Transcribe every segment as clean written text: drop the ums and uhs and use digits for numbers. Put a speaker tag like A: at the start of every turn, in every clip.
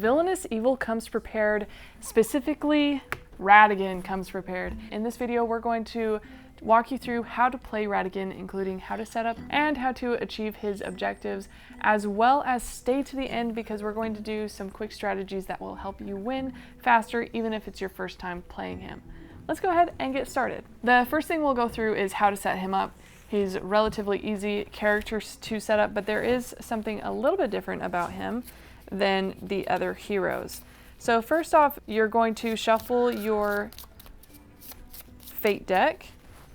A: Villainous evil comes prepared, specifically Ratigan comes prepared. In this video, we're going to walk you through how to play Ratigan, including how to set up and how to achieve his objectives, as well as stay to the end because we're going to do some quick strategies that will help you win faster, even if it's your first time playing him. Let's go ahead and get started. The first thing we'll go through is how to set him up. He's relatively easy character to set up, but there is something a little bit different about him than the other heroes. So first off, you're going to shuffle your fate deck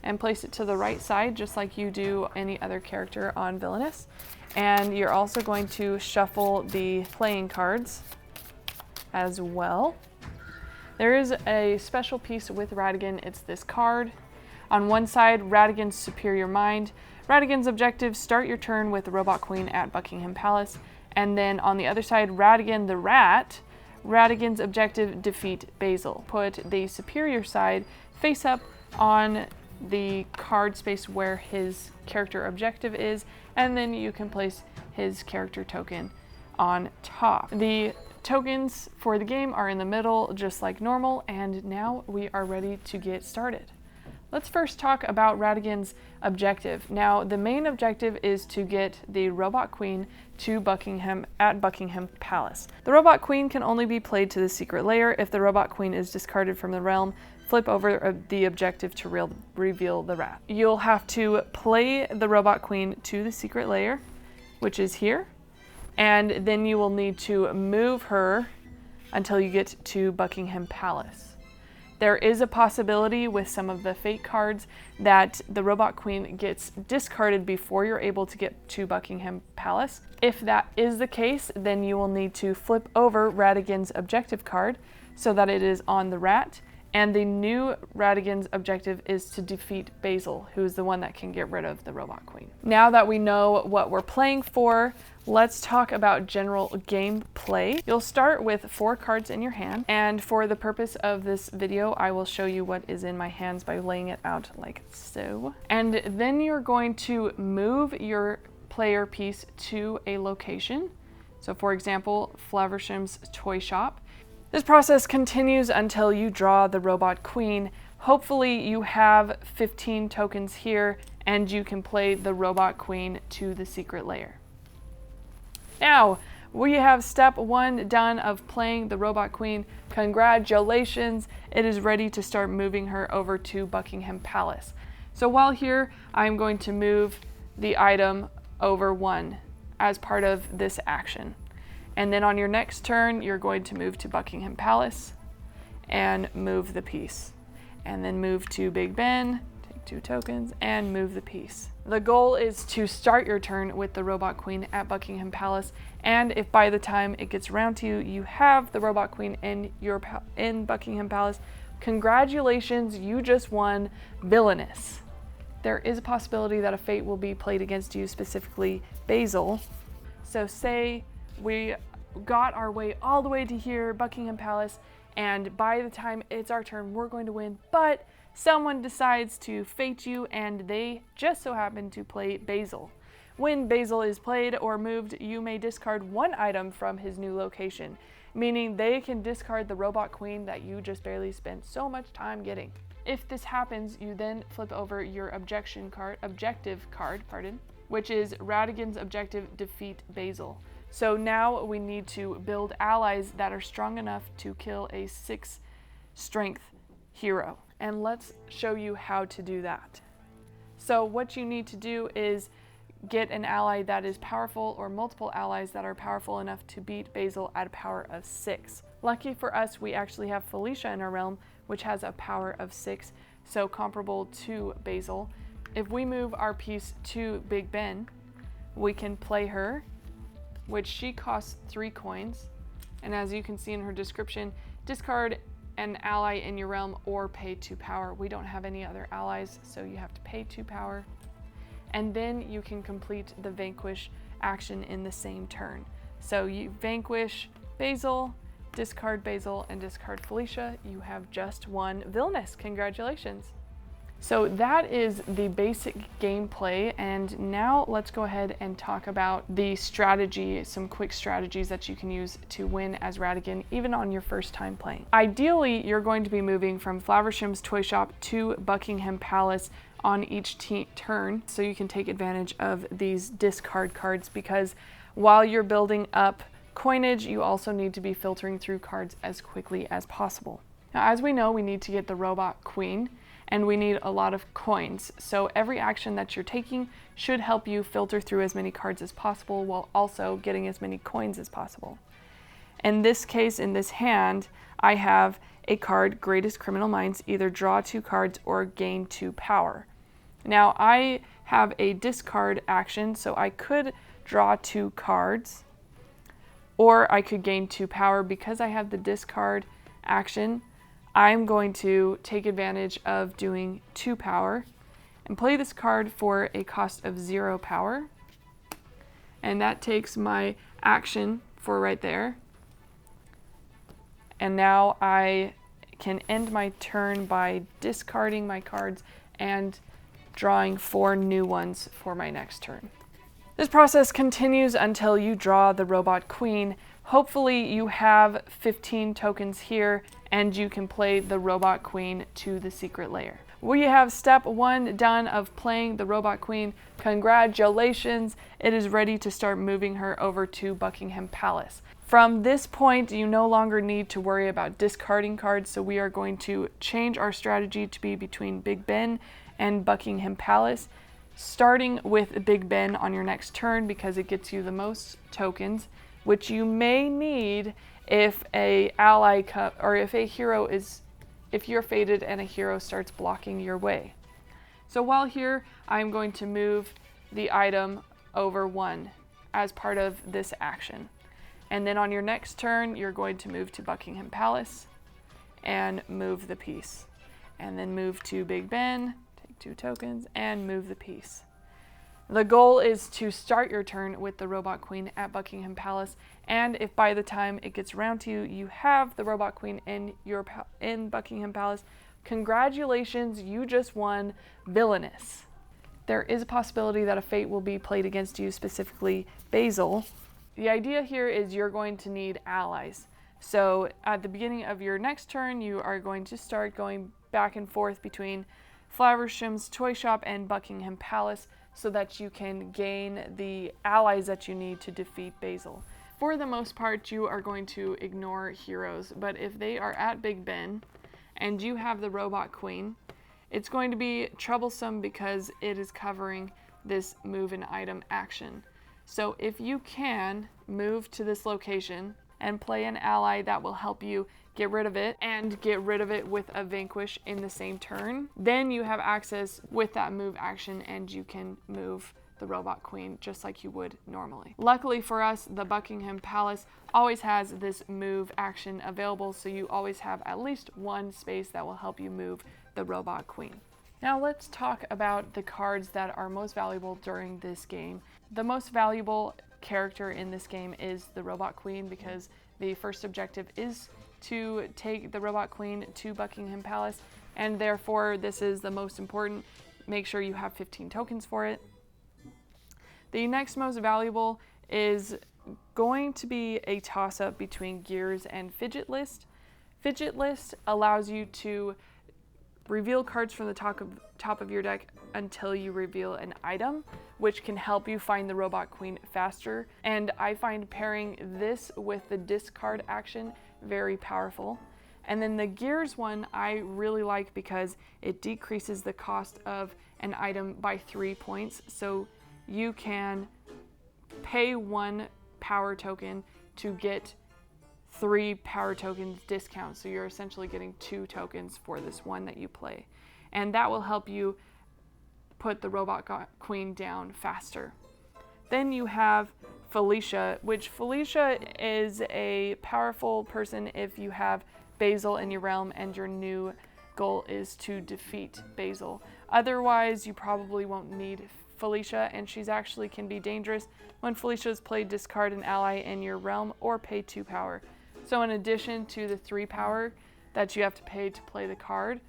A: and place it to the right side, just like you do any other character on Villianous. And you're also going to shuffle the playing cards as well. There is a special piece with Ratigan. It's this card. On one side, Ratigan's Superior Mind. Ratigan's objective, start your turn with the Robot Queen at Buckingham Palace. And then on the other side, Ratigan the Rat. Ratigan's objective, defeat Basil. Put the superior side face up on the card space where his character objective is, and then you can place his character token on top. The tokens for the game are in the middle, just like normal, and now we are ready to get started. Let's first talk about Ratigan's objective. Now, the main objective is to get the Robot Queen to Buckingham Palace. The Robot Queen can only be played to the secret lair. If the Robot Queen is discarded from the realm, flip over the objective to reveal the rat. You'll have to play the Robot Queen to the secret lair, which is here, and then you will need to move her until you get to Buckingham Palace. There is a possibility with some of the fate cards that the Robot Queen gets discarded before you're able to get to Buckingham Palace. If that is the case, then you will need to flip over Ratigan's objective card so that it is on the rat. And the new Ratigan's objective is to defeat Basil, who's the one that can get rid of the Robot Queen. Now that we know what we're playing for, let's talk about general gameplay. You'll start with 4 cards in your hand, and for the purpose of this video, I will show you what is in my hands by laying it out like so. And then you're going to move your player piece to a location. So for example, Flaversham's toy shop. This process continues until you draw the Robot Queen. Hopefully you have 15 tokens here and you can play the Robot Queen to the secret lair. Now, we have step 1 done of playing the Robot Queen. Congratulations, it is ready to start moving her over to Buckingham Palace. So while here, I'm going to move the item over 1 as part of this action. And then on your next turn, you're going to move to Buckingham Palace and move the piece. And then move to Big Ben, take 2 tokens, and move the piece. The goal is to start your turn with the Robot Queen at Buckingham Palace, and if by the time it gets around to you, you have the Robot Queen in Buckingham Palace, congratulations, you just won Villianous. There is a possibility that a fate will be played against you, specifically Basil. So say we got our way all the way to here, Buckingham Palace, and by the time it's our turn, we're going to win, but someone decides to fate you and they just so happen to play Basil. When Basil is played or moved, you may discard 1 item from his new location, meaning they can discard the Robot Queen that you just barely spent so much time getting. If this happens, you then flip over your objective card, which is Ratigan's objective, defeat Basil. So now we need to build allies that are strong enough to kill a 6 strength hero. And let's show you how to do that. So what you need to do is get an ally that is powerful or multiple allies that are powerful enough to beat Basil at a power of 6. Lucky for us, we actually have Felicia in our realm, which has a power of 6, so comparable to Basil. If we move our piece to Big Ben, we can play her, which she costs 3 coins. And as you can see in her description, discard an ally in your realm or pay 2 power. We don't have any other allies, so you have to pay 2 power. And then you can complete the vanquish action in the same turn. So you vanquish Basil, discard Basil, and discard Felicia. You have just won Villianous. Congratulations. So that is the basic gameplay, and now let's go ahead and talk about the strategy, some quick strategies that you can use to win as Ratigan, even on your first time playing. Ideally, you're going to be moving from Flaversham's Toy Shop to Buckingham Palace on each turn, so you can take advantage of these discard cards, because while you're building up coinage, you also need to be filtering through cards as quickly as possible. Now, as we know, we need to get the Robot Queen, and we need a lot of coins. So every action that you're taking should help you filter through as many cards as possible while also getting as many coins as possible. In this case, in this hand, I have a card, Greatest Criminal Minds, either draw 2 cards or gain 2 power. Now I have a discard action, so I could draw 2 cards, or I could gain 2 power. Because I have the discard action, I'm going to take advantage of doing 2 power and play this card for a cost of 0 power. And that takes my action for right there. And now I can end my turn by discarding my cards and drawing 4 new ones for my next turn. This process continues until you draw the Robot Queen. Hopefully you have 15 tokens here and you can play the Robot Queen to the secret lair. We have step 1 done of playing the Robot Queen. Congratulations, it is ready to start moving her over to Buckingham Palace. From this point, you no longer need to worry about discarding cards, so we are going to change our strategy to be between Big Ben and Buckingham Palace, starting with Big Ben on your next turn because it gets you the most tokens, which you may need if a ally or if a hero if you're fated and a hero starts blocking your way. So while here, I'm going to move the item over 1 as part of this action. And then on your next turn, you're going to move to Buckingham Palace and move the piece. And then move to Big Ben, take 2 tokens, and move the piece. The goal is to start your turn with the Robot Queen at Buckingham Palace, and if by the time it gets around to you, you have the Robot Queen in Buckingham Palace, congratulations, you just won Villianous. There is a possibility that a fate will be played against you, specifically Basil. The idea here is you're going to need allies. So at the beginning of your next turn, you are going to start going back and forth between Flaversham's Toy Shop and Buckingham Palace so that you can gain the allies that you need to defeat Basil. For the most part, you are going to ignore heroes, but if they are at Big Ben and you have the Robot Queen, it's going to be troublesome because it is covering this move an item action. So if you can move to this location and play an ally that will help you get rid of it and get rid of it with a vanquish in the same turn, then you have access with that move action and you can move the Robot Queen just like you would normally. Luckily for us, the Buckingham Palace always has this move action available, so you always have at least 1 space that will help you move the Robot Queen. Now let's talk about the cards that are most valuable during this game. The most valuable character in this game is the Robot Queen because the first objective is to take the Robot Queen to Buckingham Palace, and therefore this is the most important. Make sure you have 15 tokens for it. The next most valuable is going to be a toss-up between Gears and Fidget List. Fidget List allows you to reveal cards from the top of your deck until you reveal an item, which can help you find the Robot Queen faster. And I find pairing this with the discard action very powerful. And then the Gears one I really like because it decreases the cost of an item by 3 points. So you can pay 1 power token to get 3 power tokens discount. So you're essentially getting 2 tokens for this one that you play. And that will help you put the Robot Queen down faster. Then you have Felicia, which Felicia is a powerful person if you have Basil in your realm and your new goal is to defeat Basil. Otherwise, you probably won't need Felicia, and she's actually can be dangerous. When Felicia is played, discard an ally in your realm or pay 2 power. So in addition to the 3 power that you have to pay to play the card,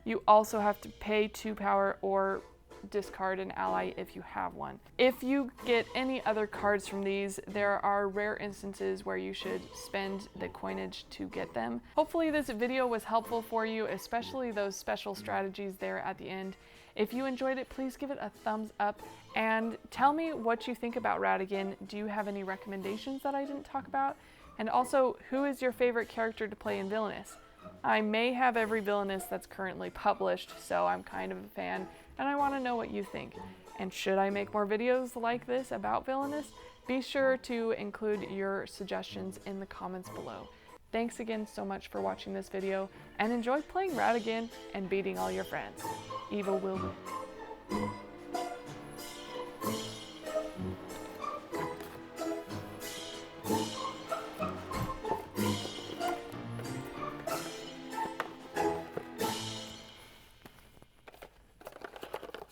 A: You also have to pay 2 power or discard an ally if you have one. If you get any other cards from these, there are rare instances where you should spend the coinage to get them. Hopefully this video was helpful for you, especially those special strategies there at the end. If you enjoyed it, please give it a thumbs up and tell me what you think about Ratigan. Do you have any recommendations that I didn't talk about? And also, who is your favorite character to play in Villianous? I may have every Villianous that's currently published, so I'm kind of a fan, and I want to know what you think. And should I make more videos like this about Villianous? Be sure to include your suggestions in the comments below. Thanks again so much for watching this video, and enjoy playing Ratigan and beating all your friends. Evil will win.